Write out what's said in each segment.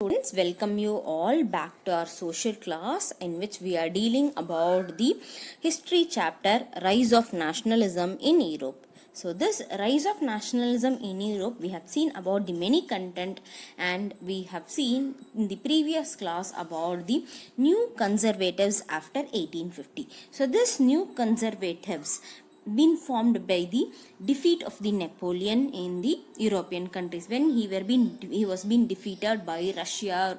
students, welcome you all back to our social class in which we are dealing about the history chapter Rise of Nationalism in Europe. So this Rise of Nationalism in Europe, we have seen about the many content, and we have seen in the previous class about the new conservatives after 1850. So this new conservatives been formed by the defeat of the Napoleon in the European countries when he was being defeated by Russia,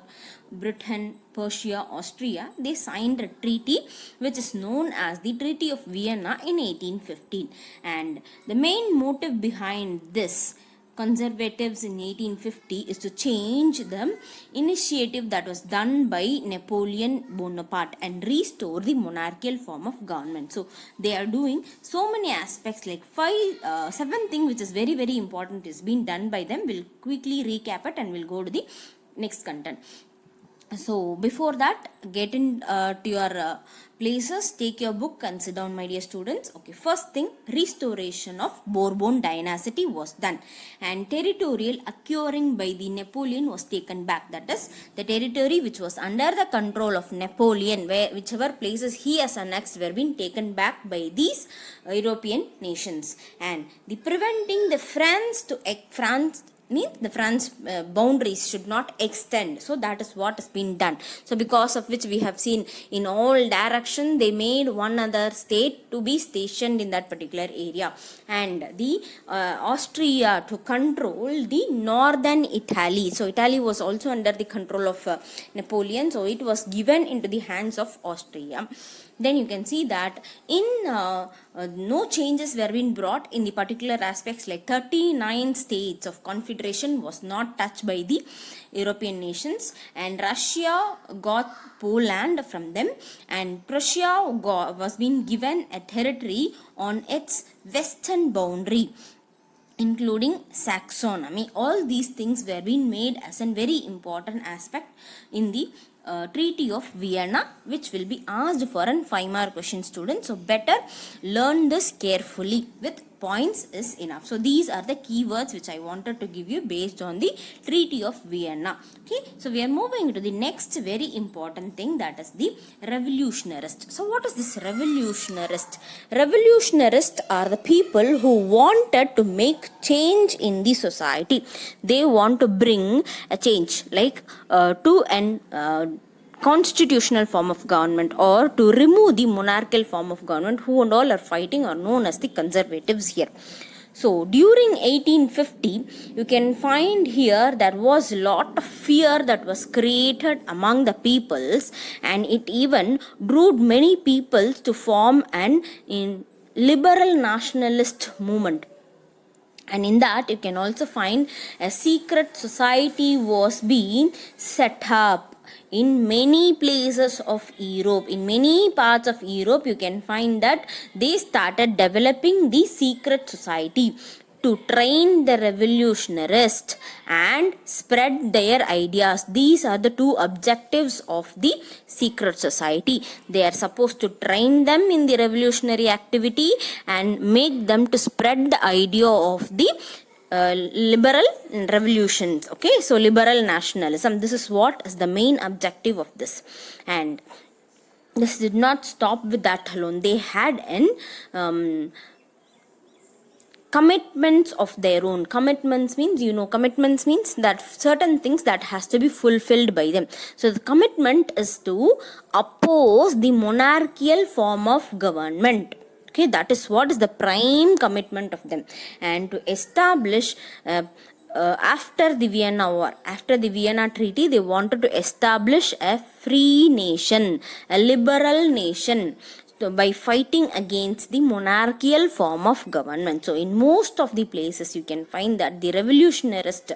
Britain, Persia, Austria. They signed a treaty which is known as the Treaty of Vienna in 1815, and the main motive behind this conservatives in 1850 is to change the initiative that was done by Napoleon Bonaparte and restore the monarchical form of government. So they are doing so many aspects, like seven things which is very very important is being done by them. We'll quickly recap it and we'll go to the next content. So before that, get in to your places, take your book and sit down, my dear students. Okay, first thing, restoration of Bourbon dynasty was done, and territorial acquiring by the Napoleon was taken back. That is, the territory which was under the control of Napoleon, whichever places he has annexed, were being taken back by these European nations, and the preventing the France means the France boundaries should not extend. So that is what has been done. So because of which we have seen in all direction they made one other state to be stationed in that particular area, and the Austria to control the northern Italy. So Italy was also under the control of Napoleon, so it was given into the hands of Austria. Then you can see that in no changes were being brought in the particular aspects, like 39 states of confederation was not touched by the European nations, and Russia got Poland from them, and Prussia was being given a territory on its western boundary, including Saxony. All these things were being made as a very important aspect in the Treaty of Vienna, which will be asked for an 5-mark question, students. So better learn this carefully. With points is enough. So these are the keywords which I wanted to give you based on the Treaty of Vienna. Okay, so we are moving to the next very important thing, that is the revolutionarist. So what is this revolutionarist? Revolutionists are the people who wanted to make change in the society. They want to bring a change, like to an constitutional form of government, or to remove the monarchical form of government, who and all are fighting are known as the conservatives here. So during 1850, you can find here there was a lot of fear that was created among the peoples, and it even drew many peoples to form an liberal nationalist movement. And in that you can also find a secret society was being set up in many places of Europe. In many parts of Europe you can find that they started developing the secret society to train the revolutionists and spread their ideas. These are the two objectives of the secret society. They are supposed to train them in the revolutionary activity and make them to spread the idea of the liberal revolutions. Okay, so liberal nationalism, this is what is the main objective of this. And this did not stop with that alone. They had an commitments of their own. Commitments means that certain things that has to be fulfilled by them. So the commitment is to oppose the monarchical form of government. Okay, that is what is the prime commitment of them, and to establish after the Vienna War, after the Vienna Treaty, they wanted to establish a free nation, a liberal nation, by fighting against the monarchical form of government. So in most of the places you can find that the revolutionists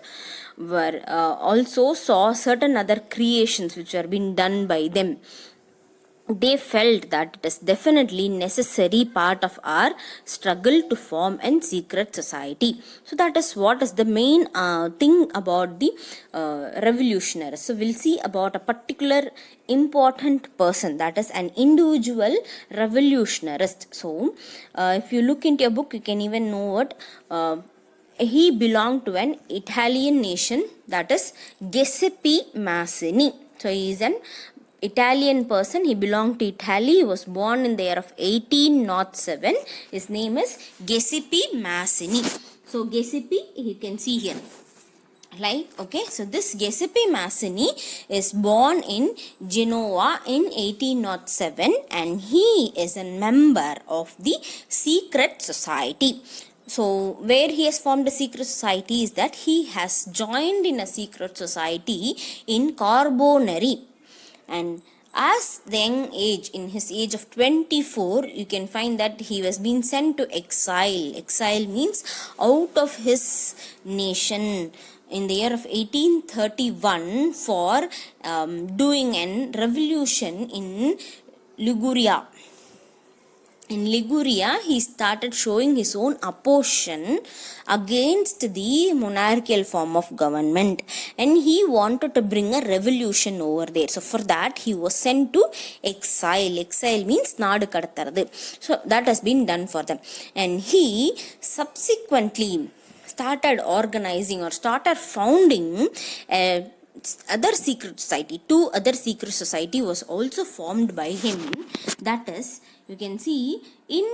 were also saw certain other creations which were being done by them. They felt that it is definitely necessary part of our struggle to form a secret society. So that is what is the main thing about the revolutionaries. So we'll see about a particular important person, that is an individual revolutionarist. So if you look into your book, you can even know what he belonged to an Italian nation, that is Giuseppe Mazzini. So he is an Italian person. He belonged to Italy. He was born in the year of 1807. His name is Giuseppe Mazzini. So Giuseppe, you can see here. Like, okay, so this Giuseppe Mazzini is born in Genoa in 1807, and he is a member of the secret society. So where he has formed a secret society is that he has joined in a secret society in Carbonari. And as the young age, in his age of 24, you can find that he was being sent to exile. Exile means out of his nation in the year of 1831 for doing an revolution in Liguria. In Liguria, he started showing his own opposition against the monarchical form of government, and he wanted to bring a revolution over there. So for that, he was sent to exile. Exile means naadu kadatharadhu. So that has been done for them, and he subsequently started organizing or started founding other secret society. Two other secret society was also formed by him. That is, you can see in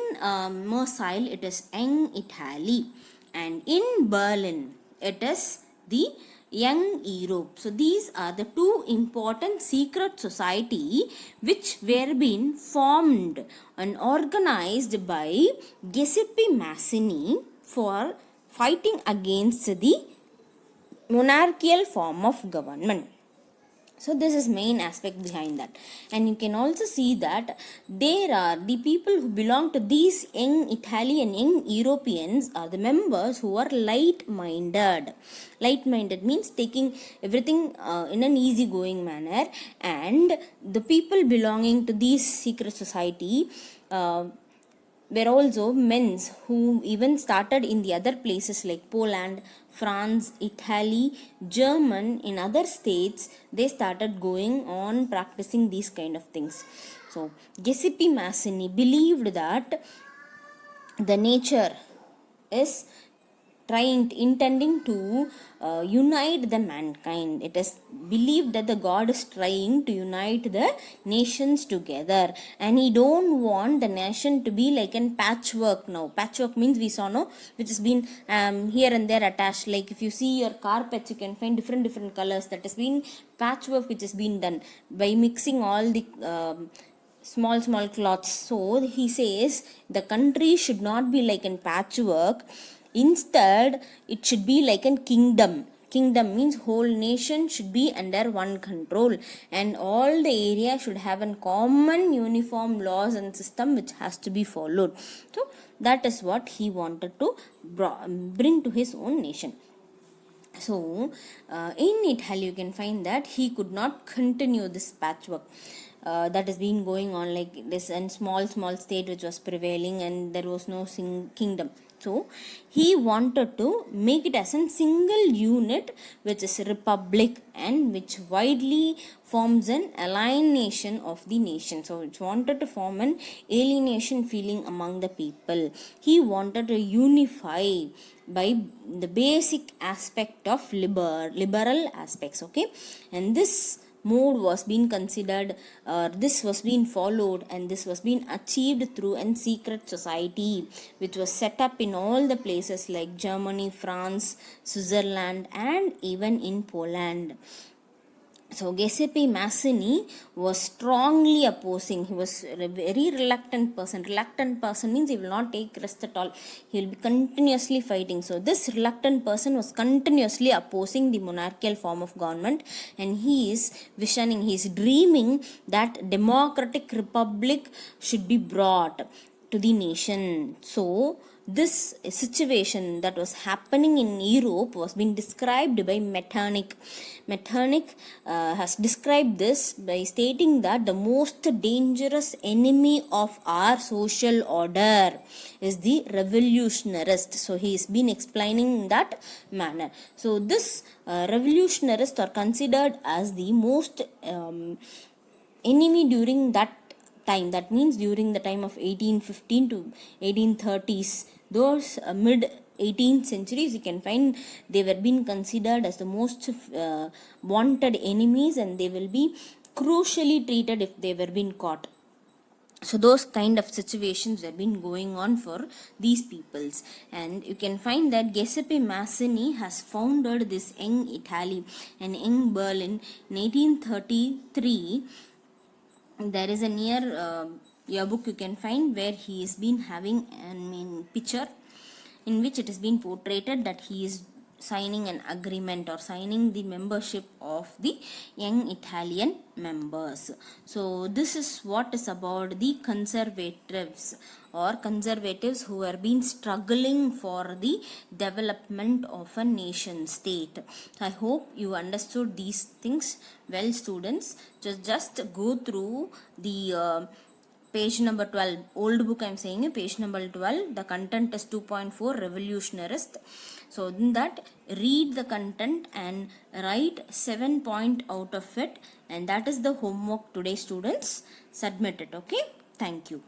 Marseille it is Young Italy, and in Berlin it is the Young Europe. So these are the two important secret society which were being formed and organized by Giuseppe Mazzini for fighting against the monarchical form of government. So this is main aspect behind that, and you can also see that there are the people who belong to these young Italian, young Europeans are the members who are light-minded. Light-minded means taking everything in an easy-going manner, and the people belonging to these secret society were also men who even started in the other places like Poland, France, Italy, German, in other states. They started going on practicing these kind of things. So Giuseppe Mazzini believed that the nature is intending to unite the mankind. It is believed that the God is trying to unite the nations together, and he don't want the nation to be like a patchwork. Now patchwork means we saw, no, which has been here and there attached. Like if you see your carpets, you can find different colors. That has been patchwork which has been done by mixing all the small cloths. So he says the country should not be like in patchwork. Instead, it should be like a kingdom. Kingdom means whole nation should be under one control, and all the area should have a common uniform laws and system which has to be followed. So that is what he wanted to bring to his own nation. So in Italy, you can find that he could not continue this patchwork that has been going on like this, and small state which was prevailing, and there was no kingdom. So he wanted to make it as a single unit which is a republic, and which widely forms an alienation of the nation. So it wanted to form an alienation feeling among the people. He wanted to unify by the basic aspect of liberal aspects. Okay, and this mode was being considered, this was being followed, and this was being achieved through a secret society which was set up in all the places like Germany, France, Switzerland, and even in Poland. So Giuseppe Mazzini was strongly opposing. He was a very reluctant person. Reluctant person means he will not take rest at all. He will be continuously fighting. So this reluctant person was continuously opposing the monarchical form of government, and he is visioning, he is dreaming that democratic republic should be brought to the nation. So this situation that was happening in Europe was being described by Metternich. Metternich has described this by stating that the most dangerous enemy of our social order is the revolutionarist. So he has been explaining in that manner. So this revolutionists are considered as the most enemy during that time. That means during the time of 1815 to 1830s, those mid 18th centuries, you can find they were being considered as the most wanted enemies, and they will be crucially treated if they were being caught. So those kind of situations have been going on for these peoples. And you can find that Giuseppe Mazzini has founded this Young Italy and Young Berlin in 1833. There is a near yearbook you can find where he has been having picture in which it has been portrayed that he is signing an agreement or signing the membership of the young Italian members. So this is what is about the conservatives or conservatives who have been struggling for the development of a nation state. I hope you understood these things well, students. Just go through the page number 12, old book I'm saying, page number 12, the content is 2.4 revolutionarist. So in that, read the content and write 7 point out of it, and that is the homework today, students. Submit it. Okay, thank you.